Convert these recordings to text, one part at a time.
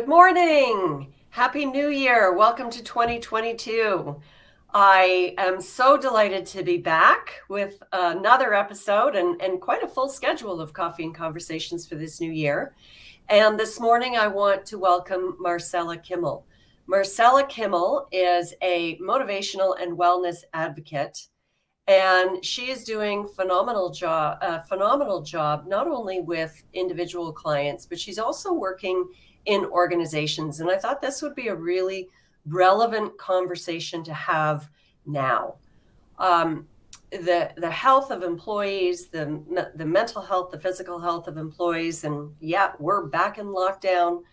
Good morning. Happy New Year. Welcome to 2022. I am so delighted to be back with another episode and quite a full schedule of coffee and conversations for this new year. And this morning, I want to welcome Marcella Kimmel. Marcella Kimmel is a motivational and wellness advocate, and she is doing a phenomenal job, not only with individual clients, but she's also working in organizations. And I thought this would be a really relevant conversation to have now. The health of employees, the mental health, the physical health of employees, and yeah, we're back in lockdown,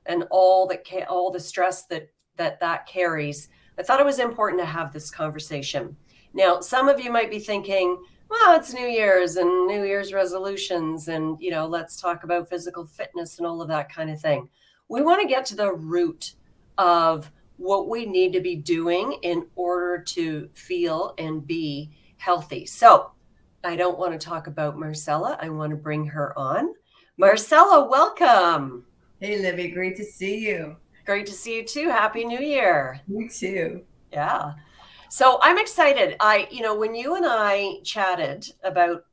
and all the stress that carries. I thought it was important to have this conversation. Now, some of you might be thinking, well, it's New Year's and New Year's resolutions, and let's talk about physical fitness and all of that kind of thing. We want to get to the root of what we need to be doing in order to feel and be healthy. So I don't want to talk about Marcella. I want to bring her on. Marcella, welcome. Hey, Libby, great to see you. Great to see you too. Happy New Year. Me too. Yeah. So I'm excited. When you and I chatted about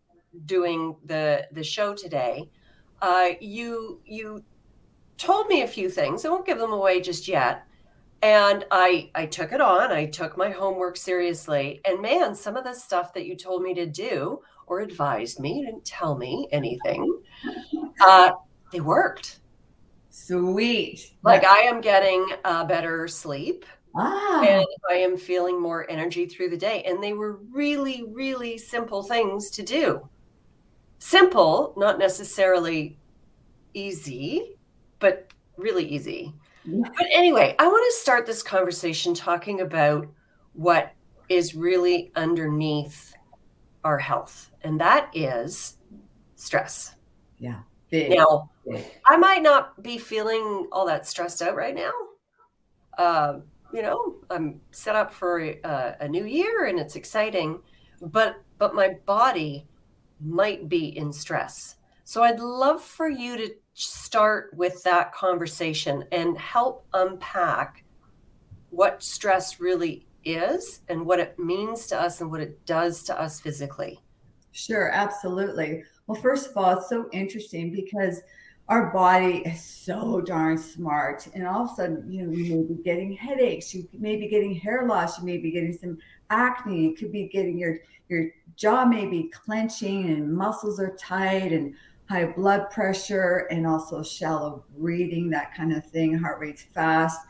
doing the show today, you told me a few things. I won't give them away just yet. And I took it on. I took my homework seriously. And man, some of the stuff that you told me to do or advised me, you didn't tell me anything, they worked. Sweet. Like I am getting better sleep. Ah, And I am feeling more energy through the day. And they were really, really simple things to do. Simple, not necessarily easy, but really easy. yeah. But anyway, I want to start this conversation talking about what is really underneath our health, and that is stress. Yeah. Big. Now, Big. I might not be feeling all that stressed out right now. I'm set up for a new year and it's exciting, but my body might be in stress. So I'd love for you to start with that conversation and help unpack what stress really is and what it means to us and what it does to us physically. Sure, absolutely. Well, first of all, it's so interesting because our body is so darn smart. And all of a sudden, you may be getting headaches, you may be getting hair loss, you may be getting some acne, you could be getting your jaw may be clenching and muscles are tight and high blood pressure and also shallow breathing, that kind of thing, heart rate's fast,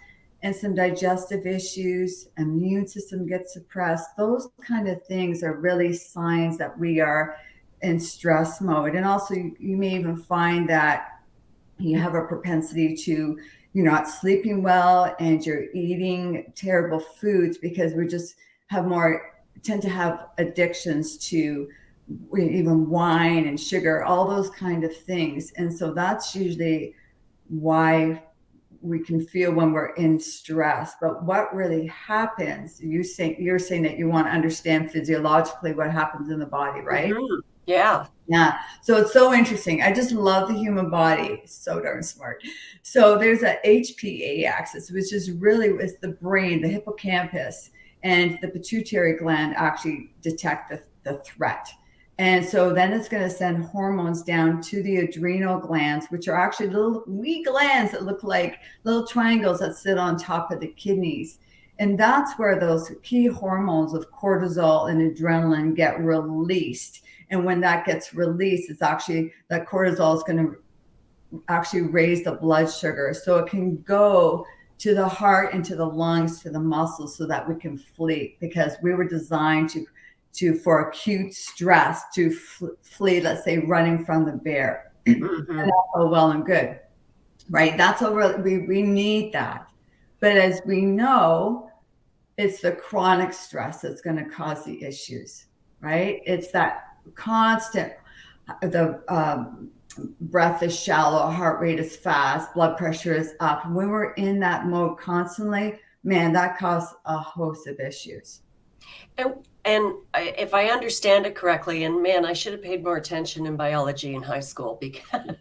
and some digestive issues, immune system gets suppressed. Those kind of things are really signs that we are in stress mode. And also you may even find that you have a propensity to you're not sleeping well and you're eating terrible foods because we just have more tend to have addictions to even wine and sugar, all those kind of things. And so that's usually why we can feel when we're in stress. But what really happens, you're saying that you want to understand physiologically what happens in the body, right? Mhm. Yeah. Yeah. So it's so interesting. I just love the human body. It's so darn smart. So there's a HPA axis, which is really it's the brain, the hippocampus, and the pituitary gland actually detect the threat. And so then it's going to send hormones down to the adrenal glands, which are actually little wee glands that look like little triangles that sit on top of the kidneys. And that's where those key hormones of cortisol and adrenaline get released. And when that gets released, it's actually that cortisol is going to actually raise the blood sugar. So it can go to the heart and to the lungs, to the muscles so that we can flee, because we were designed to for acute stress to flee, let's say running from the bear. Mhm. And that's all well and good, right? That's all we need that. But as we know, it's the chronic stress that's going to cause the issues, right? It's that constant, the breath is shallow, heart rate is fast, blood pressure is up. When we're in that mode constantly, man, that causes a host of issues. And if I understand it correctly, and man, I should have paid more attention in biology in high school because I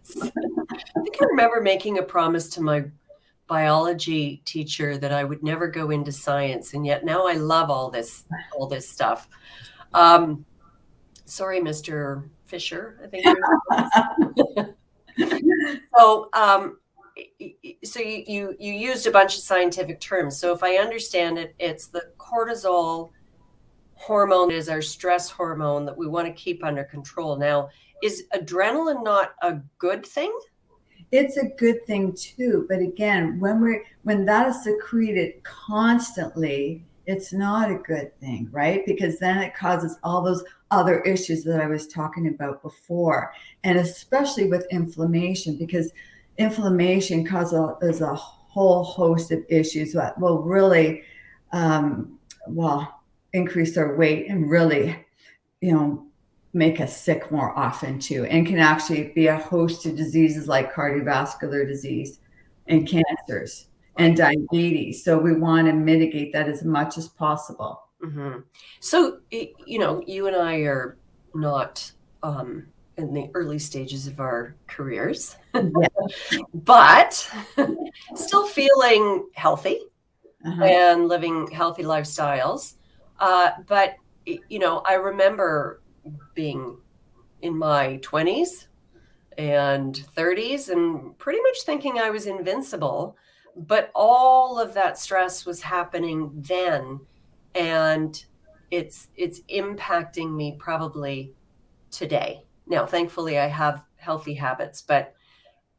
think I remember making a promise to my biology teacher that I would never go into science, and yet now I love all this stuff. Sorry, Mr. Fisher, I think you're so so you used a bunch of scientific terms. So if I understand it, it's the cortisol hormone is our stress hormone that we want to keep under control. Now, is adrenaline not a good thing? It's a good thing too, but again, when that is secreted constantly, it's not a good thing, right? Because then it causes all those other issues that I was talking about before, and especially with inflammation, because inflammation causes a whole host of issues that will really, well, increase our weight and really, you know, make us sick more often too, and can actually be a host of diseases like cardiovascular disease and cancers and diabetes. So we want to mitigate that as much as possible. Mm-hmm. So, you and I are not in the early stages of our careers, Yeah. but still feeling healthy Uh-huh. and living healthy lifestyles. But, I remember being in my 20s and 30s and pretty much thinking I was invincible. But all of that stress was happening then. And it's impacting me probably today. Now, thankfully, I have healthy habits, but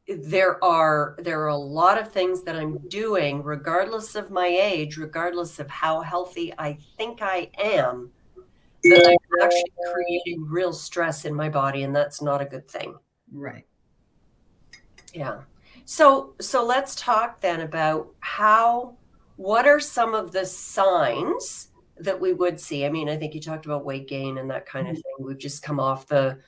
there are a lot of things that I'm doing, regardless of my age, regardless of how healthy I think I am, that I'm actually creating real stress in my body, and that's not a good thing. Right. Yeah. So let's talk then about what are some of the signs that we would see? I mean, I think you talked about weight gain and that kind of thing. We've just come off the,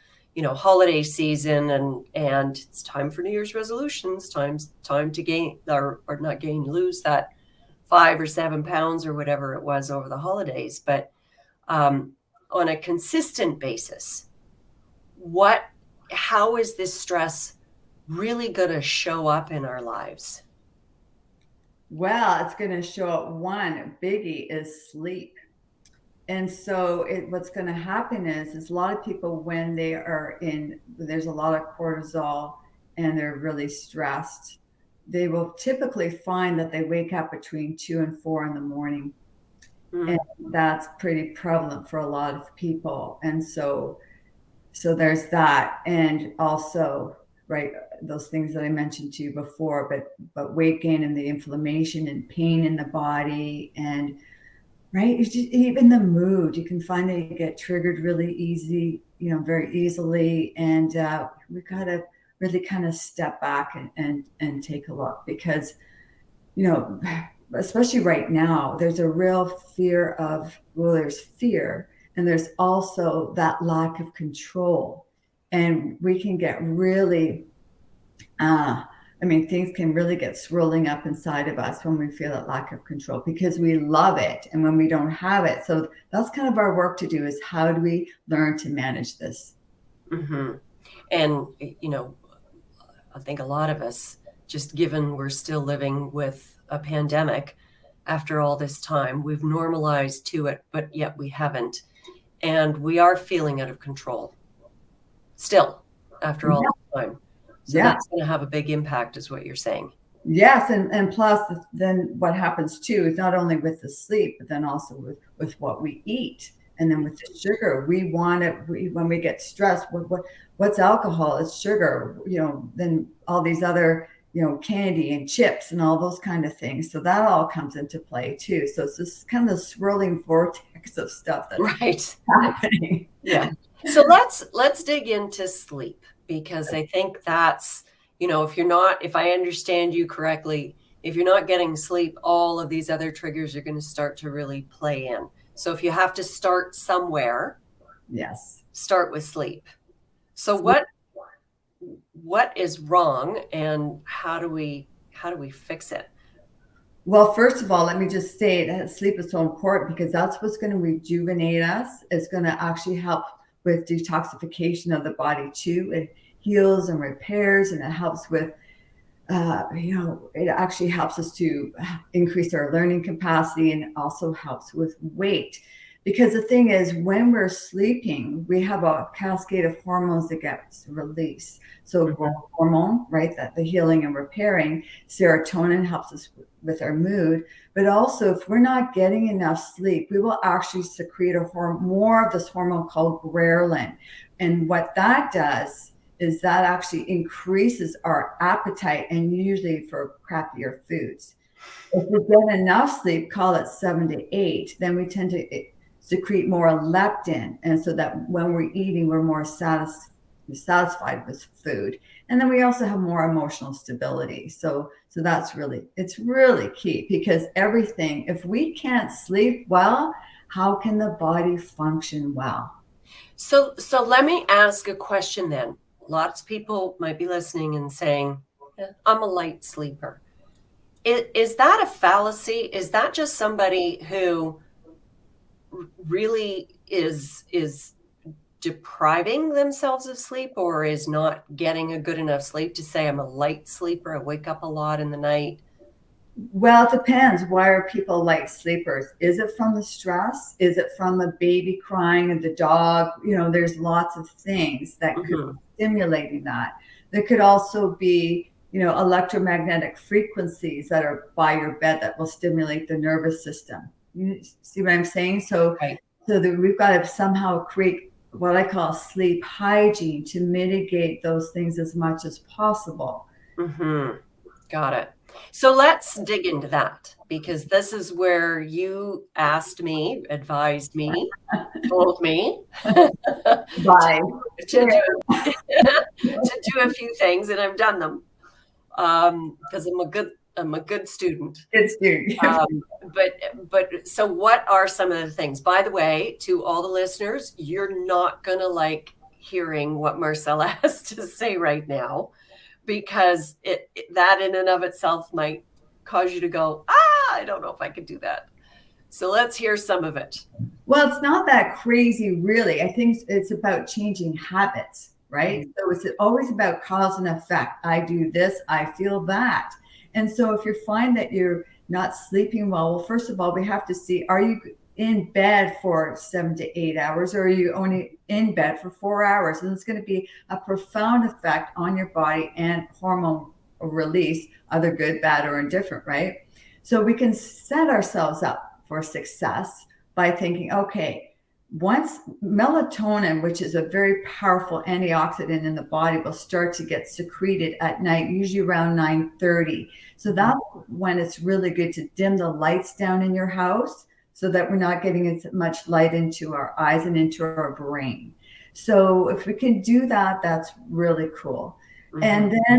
holiday season, and it's time for New Year's resolutions, time to gain or not gain, lose that 5 or 7 pounds or whatever it was over the holidays. But on a consistent basis, how is this stress really going to show up in our lives? Well, it's going to show up. One biggie is sleep. And so what's going to happen is a lot of people, when there's a lot of cortisol and they're really stressed, they will typically find that they wake up between 2 and 4 in the morning. Mm. And that's pretty prevalent for a lot of people. And so there's that. And also, right, those things that I mentioned to you before, but weight gain and the inflammation and pain in the body, and right, it's just even the mood. You can find that you get triggered really easy, very easily. And we got to really kind of step back and take a look, because especially right now, there's a real fear there's fear, and there's also that lack of control. And we can get really, things can really get swirling up inside of us when we feel that lack of control, because we love it and when we don't have it. So that's kind of our work to do, is how do we learn to manage this? Mm-hmm. And, I think a lot of us, just given we're still living with a pandemic after all this time, we've normalized to it, but yet we haven't. And we are feeling out of control still after all this time. So Yeah. that's going to have a big impact, is what you're saying. Yes, and plus, then what happens too is not only with the sleep, but then also with what we eat, and then with the sugar. When we get stressed, what's alcohol? It's sugar. Then all these other, candy and chips and all those kind of things. So that all comes into play too. So it's this kind of swirling vortex of stuff that's happening. Yeah. So let's dig into sleep, because I think that's, if I understand you correctly, if you're not getting sleep, all of these other triggers are going to start to really play in. So if you have to start somewhere, yes, start with sleep. So what is wrong, and how do we fix it? Well, first of all, let me just say that sleep is so important, because that's what's going to rejuvenate us. It's going to actually help with detoxification of the body too. It heals and repairs, and it helps with it actually helps us to increase our learning capacity, and also helps with weight. Because the thing is, when we're sleeping, we have a cascade of hormones that gets released. So growth hormone, right, that the healing and repairing, serotonin helps us with our mood. But also, if we're not getting enough sleep, we will actually secrete more of this hormone called ghrelin. And what that does is that actually increases our appetite, and usually for crappier foods. If we get enough sleep, call it 7 to 8, then we tend to secrete more leptin. And so that when we're eating, we're more satisfied with food. And then we also have more emotional stability. So it's really key, because everything, if we can't sleep well, how can the body function well? So let me ask a question then. Lots of people might be listening and saying, I'm a light sleeper. Is that a fallacy? Is that just somebody who really is depriving themselves of sleep, or is not getting a good enough sleep to say I'm a light sleeper, I wake up a lot in the night? Well, it depends. Why are people light sleepers? Is it from the stress? Is it from the baby crying and the dog? There's lots of things that could be stimulating that. There could also be, electromagnetic frequencies that are by your bed that will stimulate the nervous system. You see what I'm saying? So, Right. so that we've got to somehow create what I call sleep hygiene to mitigate those things as much as possible. Got it. So let's dig into that, because this is where you asked me, advised me, told me Bye. to do a few things, and I've done them, because I'm a good student. It's you. But so what are some of the things? By the way, to all the listeners, you're not gonna like hearing what Marcella has to say right now, because that in and of itself might cause you to go, I don't know if I could do that. So let's hear some of it. Well, it's not that crazy, really. I think it's about changing habits, right? So it's always about cause and effect. I do this, I feel that. And so if you find that you're not sleeping well, first of all, we have to see, are you in bed for 7 to 8 hours, or are you only in bed for 4 hours? And it's going to be a profound effect on your body and hormone release, either good, bad, or indifferent, right? So we can set ourselves up for success by thinking, okay, once melatonin, which is a very powerful antioxidant in the body, will start to get secreted at night, usually around 9:30. So that's when it's really good to dim the lights down in your house, so that we're not getting as much light into our eyes and into our brain. So if we can do that, that's really cool. And then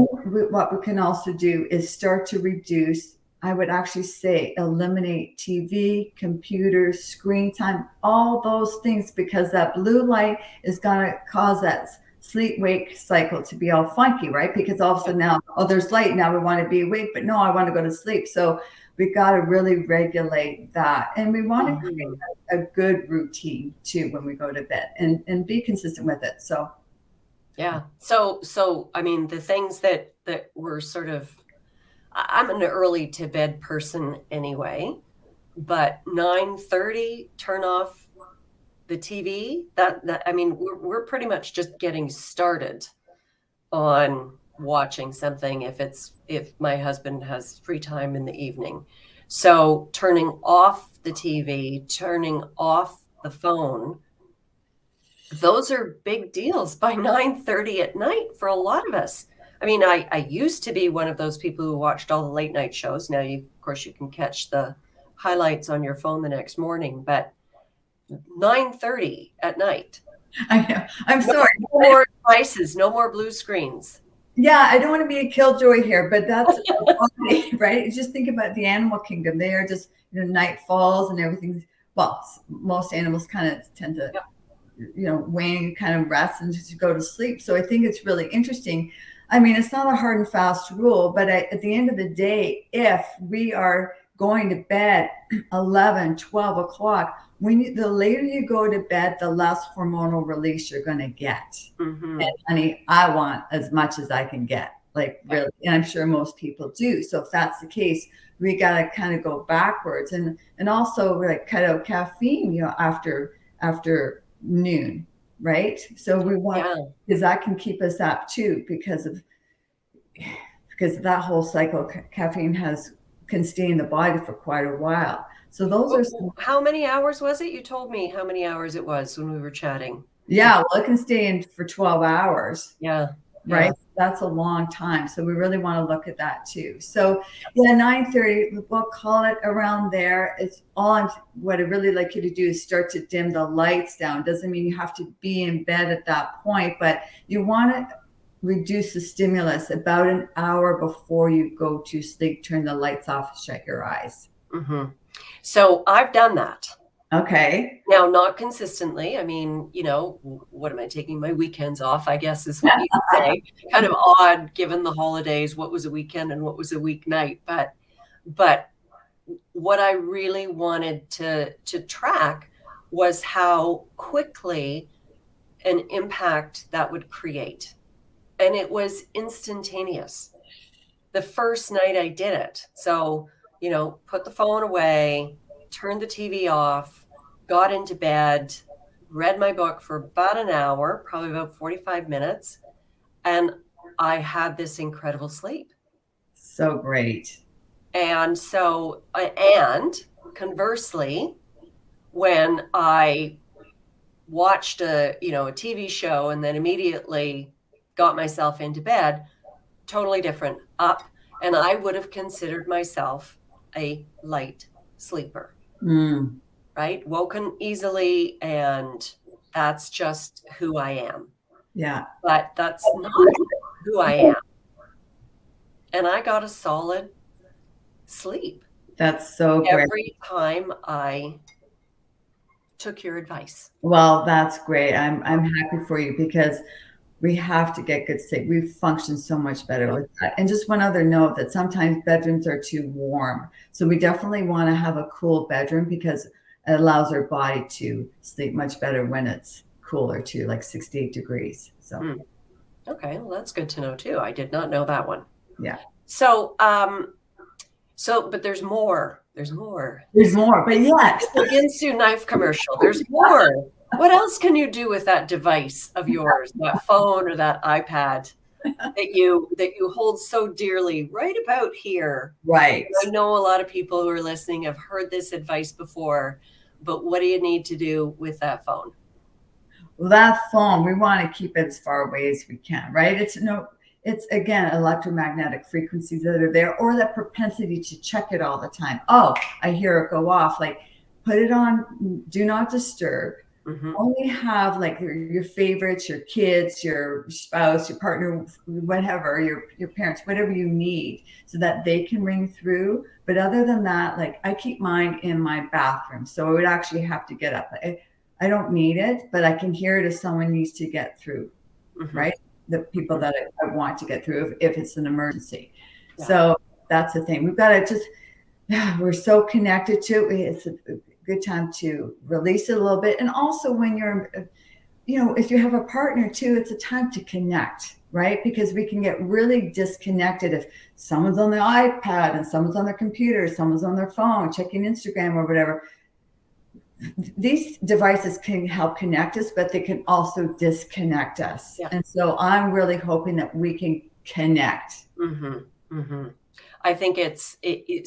what we can also do is start to reduce, I would actually say, eliminate TV, computers, screen time, all those things, because that blue light is going to cause that sleep wake cycle to be all funky, right? Because all of a sudden now, there's light, now we want to be awake, but no, I want to go to sleep. So we got to really regulate that. And we want to create a good routine too when we go to bed, and be consistent with it. So yeah. So I mean, the things that were sort of, I'm an early to bed person anyway, but 9:30, turn off the TV. That I mean, we're pretty much just getting started on watching something if my husband has free time in the evening. So turning off the TV, turning off the phone, those are big deals by 9:30 at night for a lot of us. I mean, I used to be one of those people who watched all the late night shows. Now, of course, you can catch the highlights on your phone the next morning, but 9:30 at night. I know. I'm sorry. No more devices, no more blue screens. Yeah, I don't want to be a killjoy here, but that's funny, right? Just think about the animal kingdom. They are just, night falls and everything. Well, most animals kind of tend to, wane, kind of rest and just go to sleep. So I think it's really interesting. I mean, it's not a hard and fast rule, but at the end of the day, if we are going to bed 11, 12 o'clock, the later you go to bed, the less hormonal release you're going to get. And honey, I want as much as I can get. like really, and I'm sure most people do. So if that's the case, we got to kind of go backwards, and also like cut out caffeine, after noon, right? So we want, Yeah. because that can keep us up too, because that whole cycle, caffeine can stay in the body for quite a while. So those are some, How many hours was it? You told me how many hours it was when we were chatting. yeah, well, it can stay in for 12 hours. Yeah. Right? Yeah. That's a long time. So we really want to look at that too. So yeah, 9:30, we'll call it around there. It's on. What I really like you to do is start to dim the lights down. Doesn't mean you have to be in bed at that point, but you want to reduce the stimulus about an hour before you go to sleep. Turn the lights off, shut your eyes. Hmm. So I've done that. Okay. Now, not consistently. I mean, what am I taking my weekends off, I guess is what you could say. Kind of odd given the holidays, what was a weekend and what was a weeknight. But what I really wanted to track was how quickly an impact that would create. And it was instantaneous. The first night I did it. So, put the phone away, turned the TV off, got into bed, read my book for about an hour, probably about 45 minutes, and I had this incredible sleep. So great. And so, and conversely, when I watched a TV show and then immediately got myself into bed, totally different. Up, and I would have considered myself a light sleeper, Mm, right? Woken easily, and that's just who I am. yeah, But that's not who I am. And I got a solid sleep that's so great. every time I took your advice. Well, that's great. I'm happy for you because we have to get good sleep. We function so much better with that. And just one other note, that sometimes bedrooms are too warm. So we definitely want to have a cool bedroom because it allows our body to sleep much better when it's cooler too, like 68 degrees. So Hmm. Okay, well, that's good to know too. I did not know that one. yeah. So, but there's more. There's more. There's more, but yet. It's a Ginsu knife commercial. There's more. What else can you do with that device of yours, that phone or that iPad that you hold so dearly right about here? Right. I know a lot of people who are listening have heard this advice before, but what do you need to do with that phone? Well, that phone, we want to keep it as far away as we can, right? It's again electromagnetic frequencies that are there, or that propensity to check it all the time. Oh, I hear it go off. Like, put it on do not disturb. Mm-hmm. Only have like your favorites, your kids, your spouse, your partner, whatever, your parents, whatever you need, so that they can ring through. But other than that, like, I keep mine in my bathroom, so I would actually have to get up. I don't need it, but I can hear it if someone needs to get through, Mm-hmm. right? The people that I want to get through if it's an emergency. Yeah. So that's the thing. We've got to just, we're so connected to it. It's a good time to release it a little bit. And also when you're, if you have a partner too, it's a time to connect, right? Because we can get really disconnected if someone's on the iPad and someone's on their computer, someone's on their phone, checking Instagram or whatever. These devices can help connect us, but they can also disconnect us. Yeah. And so I'm really hoping that we can connect. Mm-hmm. Mm-hmm. I think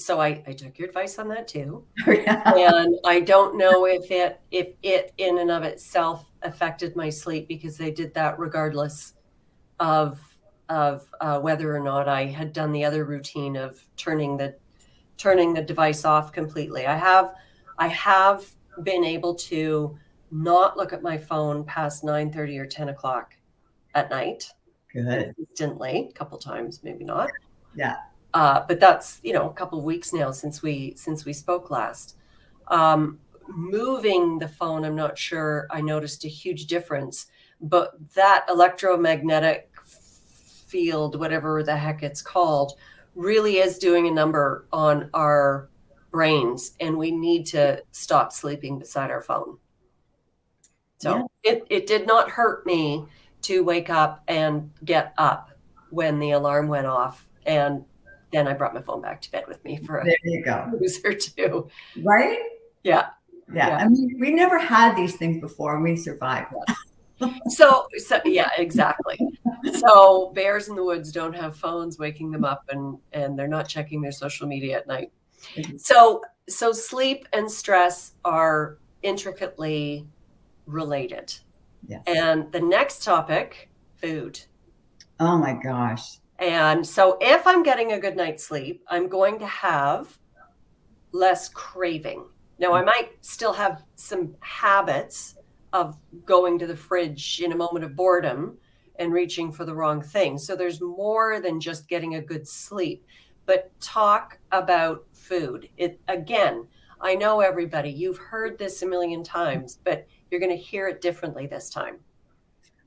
so I took your advice on that too. Yeah. And I don't know if it in and of itself affected my sleep, because they did that regardless of whether or not I had done the other routine of turning the device off completely. I have been able to not look at my phone past 9:30 or 10 o'clock at night. Good. Consistently, a couple times, maybe not. Yeah. But that's, a couple of weeks now since we spoke last. Moving the phone, I'm not sure I noticed a huge difference, but that electromagnetic field, whatever the heck it's called, really is doing a number on our brains, and we need to stop sleeping beside our phone. So it did not hurt me to wake up and get up when the alarm went off. And then I brought my phone back to bed with me for a There you go. snooze or two. Right? Yeah. Yeah. Yeah. I mean, we never had these things before and we survived. So yeah, exactly. So bears in the woods don't have phones waking them up, and they're not checking their social media at night. So sleep and stress are intricately related. Yes. And the next topic, food. Oh my gosh. And so if I'm getting a good night's sleep, I'm going to have less craving. Now, I might still have some habits of going to the fridge in a moment of boredom and reaching for the wrong thing. So there's more than just getting a good sleep. But talk about food. It again, I know everybody, you've heard this a million times, but you're going to hear it differently this time.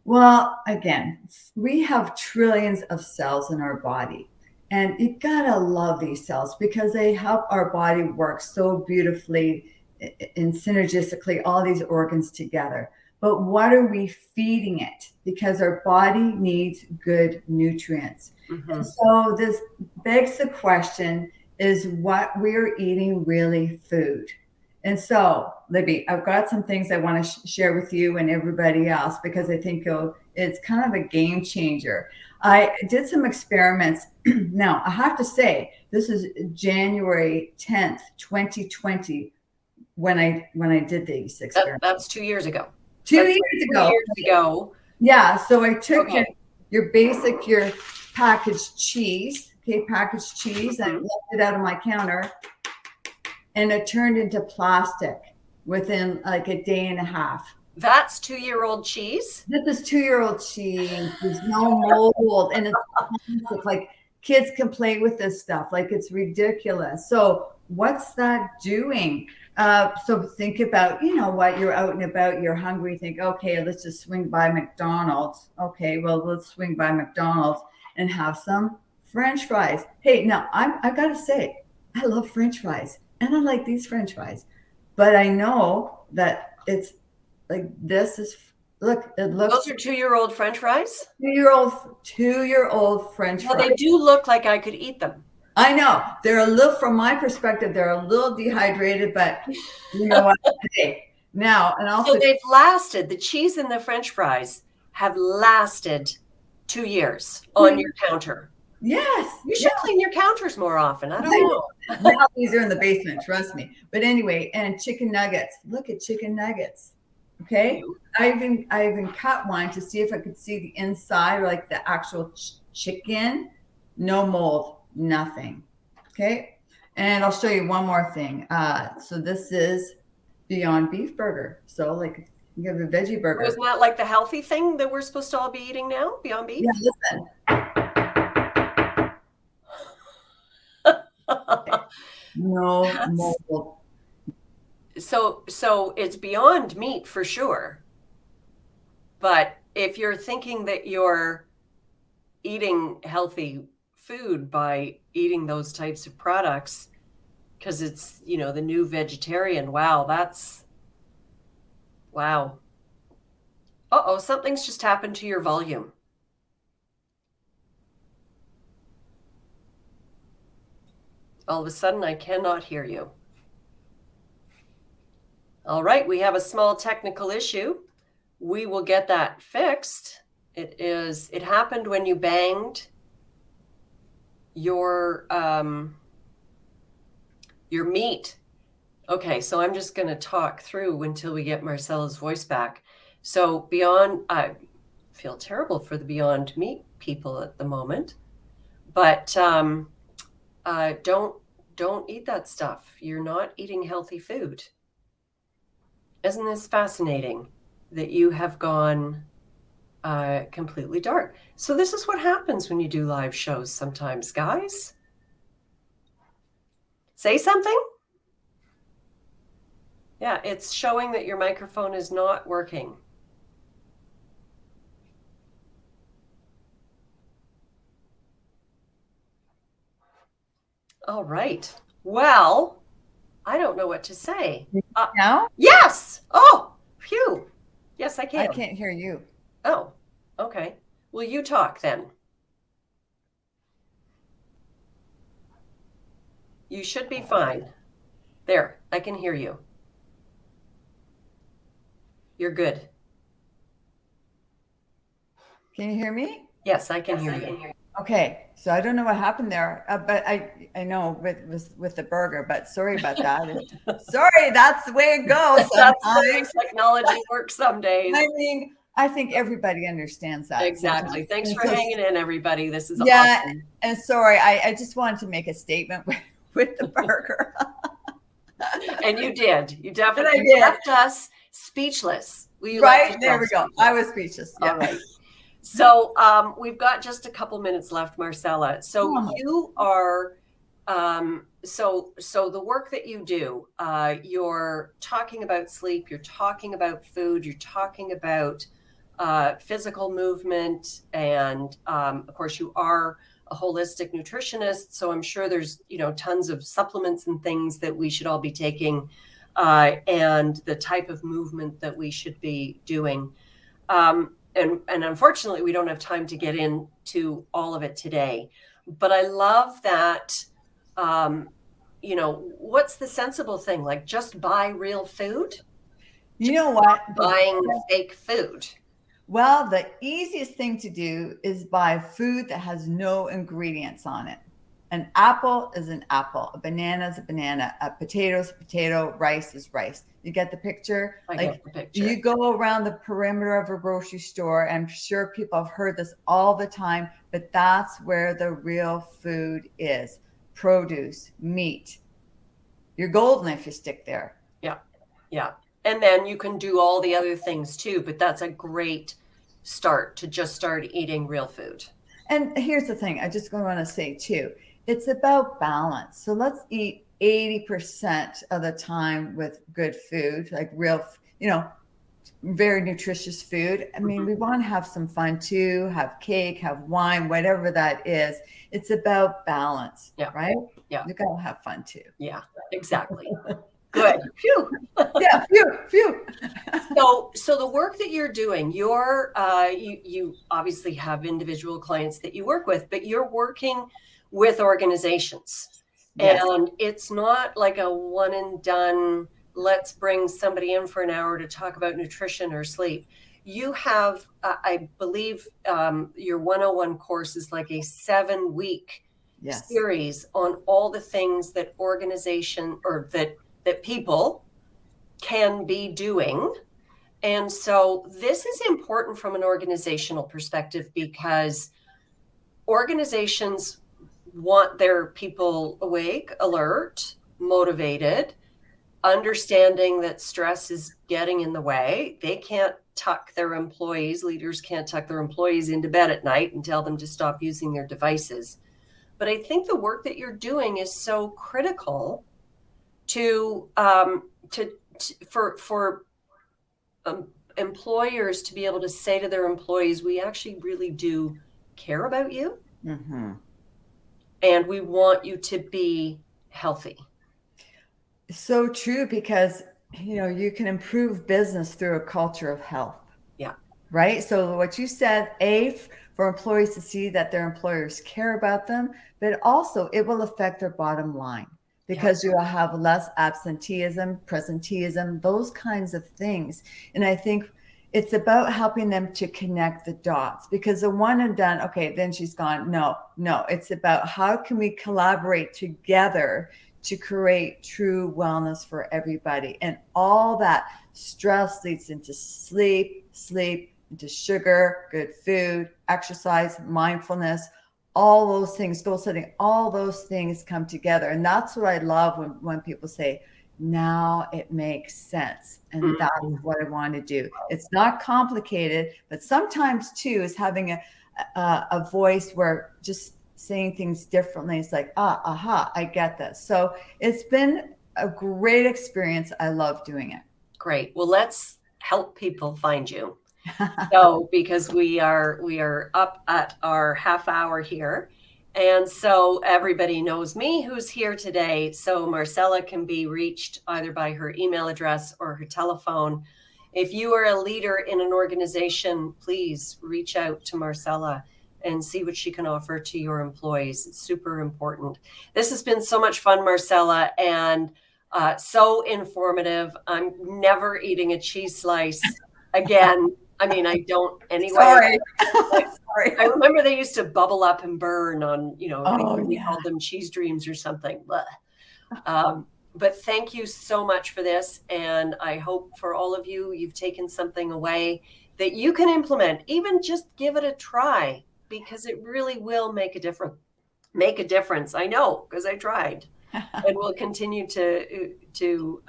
Well, again, we have trillions of cells in our body. And you gotta love these cells because they help our body work so beautifully and synergistically, all these organs together. But what are we feeding it? Because our body needs good nutrients. Mm-hmm. And so this begs the question, is what we're eating really food? And so, Libby, I've got some things I want to share with you and everybody else because I think it's kind of a game changer. I did some experiments. Now, I have to say, this is January 10th, 2020, when I did these experiments. That's 2 years ago. 2 years ago. 2 years ago. Yeah. So I took your packaged cheese, packaged cheese, and left it out on my counter. And it turned into plastic within like a day and a half. That's 2-year-old cheese? This is 2-year-old cheese. There's no mold. And it's like kids can play with this stuff. Like it's ridiculous. So what's that doing? So think about, what, you're out and about, you're hungry, you think, okay, let's just swing by McDonald's. Okay, well, let's swing by McDonald's and have some French fries. Hey, now I gotta say, I love French fries. And I like these French fries, but I know that it's like this is look. It looks. Those are 2-year-old French fries. 2-year-old French fries. Well, they do look like I could eat them. I know they're a little, from my perspective, they're a little dehydrated, but you know what? Hey, now and also so they've lasted. The cheese and the French fries have lasted 2 years on your counter. Yes. You should clean your counters more often. I don't know. Now these are in the basement, trust me. But anyway, and chicken nuggets. Look at chicken nuggets. Okay. I even cut one to see if I could see the inside, or like the actual chicken. No mold, nothing. Okay. And I'll show you one more thing. So this is Beyond Beef Burger. So like you have a veggie burger. Isn't that like the healthy thing that we're supposed to all be eating now? Beyond Beef? Yeah, listen. No mold. So it's beyond meat for sure. But if you're thinking that you're eating healthy food by eating those types of products, because it's, the new vegetarian, wow. Uh-oh, something's just happened to your volume. All of a sudden, I cannot hear you. All right, we have a small technical issue. We will get that fixed. It happened when you banged your meat. Okay, so I'm just going to talk through until we get Marcella's voice back. So I feel terrible for the Beyond Meat people at the moment, but don't eat that stuff. You're not eating healthy food. Isn't this fascinating that you have gone completely dark? So this is what happens when you do live shows sometimes, guys. Say something. Yeah, it's showing that your microphone is not working. All right. Well, I don't know what to say. Now? Yes. Oh, phew. Yes, I can. I can't hear you. Oh, okay. Well, you talk then. You should be fine. There, I can hear you. You're good. Can you hear me? Yes, I can hear you. Okay, so I don't know what happened there, but I know with the burger, but sorry about that. Sorry, that's the way it goes That's the way sometimes. technology works some days. I mean, I think everybody understands that Exactly. sometimes. Thanks And for so, hanging in, everybody. This is yeah, awesome. and sorry, I just wanted to make a statement with the burger. And you did. You And I definitely did. left us speechless. Will you let Right? There yourself we go. I speechless? was speechless. All Yeah. right. So we've got just a couple minutes left, Marcella. So Oh, you are so the work that you do, you're talking about sleep, you're talking about food, you're talking about physical movement, and of course you are a holistic nutritionist. So I'm sure there's tons of supplements and things that we should all be taking, and the type of movement that we should be doing. And unfortunately, we don't have time to get into all of it today. But I love that. Um, what's the sensible thing? Like just buy real food, you just know what? buying fake food. Well, the easiest thing to do is buy food that has no ingredients on it. An apple is an apple, a banana is a banana, a potato is a potato, rice is rice. You get the picture? I Like get the picture. you go around the perimeter of a grocery store, I'm sure people have heard this all the time, but that's where the real food is. Produce, meat. You're golden if you stick there. Yeah. Yeah. And then you can do all the other things too, but that's a great start to just start eating real food. And here's the thing I just want to say too, it's about balance. So let's eat 80% of the time with good food, like real, very nutritious food. I mean, Mhm. we want to have some fun too, have cake, have wine, whatever that is. It's about balance, Yeah. right? Yeah. You got to have fun too. Yeah. Exactly. Good. Phew. Yeah, phew, phew. So the work that you're doing, you obviously have individual clients that you work with, but you're working with organizations. Yes. And it's not like a one and done, let's bring somebody in for an hour to talk about nutrition or sleep. You have, I believe, your 101 course is like a 7-week Yes. series on all the things that organization or that people can be doing. And so this is important from an organizational perspective because organizations want their people awake, alert, motivated, understanding that stress is getting in the way. They can't tuck their employees, leaders can't tuck their employees into bed at night and tell them to stop using their devices. But I think the work that you're doing is so critical to for employers to be able to say to their employees, we actually really do care about you, Mm-hmm. and we want you to be healthy. So true because you can improve business through a culture of health. Yeah. Right. So what you said, for employees to see that their employers care about them, but also it will affect their bottom line because you'll have less absenteeism, presenteeism, those kinds of things. And I think it's about helping them to connect the dots because the one and done, okay, then she's gone. No, no, it's about how can we collaborate together to create true wellness for everybody. And all that stress leads into sleep, into sugar, good food, exercise, mindfulness, all those things, goal setting, all those things come together. And that's what I love when people say, now it makes sense. And that's what I want to do. It's not complicated, but sometimes too is having a voice where just saying things differently. It's like, aha, I get this. So it's been a great experience. I love doing it. Great. Well, let's help people find you. So because we are up at our half hour here. And so everybody knows me who's here today. So Marcella can be reached either by her email address or her telephone. If you are a leader in an organization, please reach out to Marcella and see what she can offer to your employees. It's super important. This has been so much fun, Marcella, and so informative. I'm never eating a cheese slice again. I mean, I don't anyway. Sorry. Sorry. I remember they used to bubble up and burn on, Oh, we yeah. called them cheese dreams or something. But thank you so much for this. And I hope for all of you, you've taken something away that you can implement, even just give it a try, because it really will make a difference. I know, because I tried, and we'll continue to do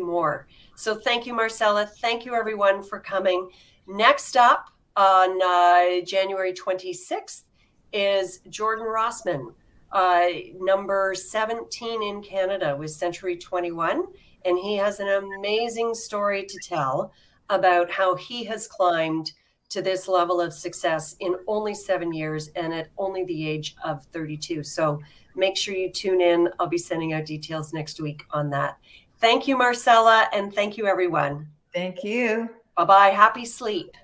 more. So thank you, Marcella. Thank you, everyone, for coming. Next up on January 26th is Jordan Rossman, number 17 in Canada with Century 21. And he has an amazing story to tell about how he has climbed to this level of success in only 7 years and at only the age of 32. So make sure you tune in. I'll be sending out details next week on that. Thank you, Marcella, and thank you, everyone. Thank you. Bye-bye. Happy sleep.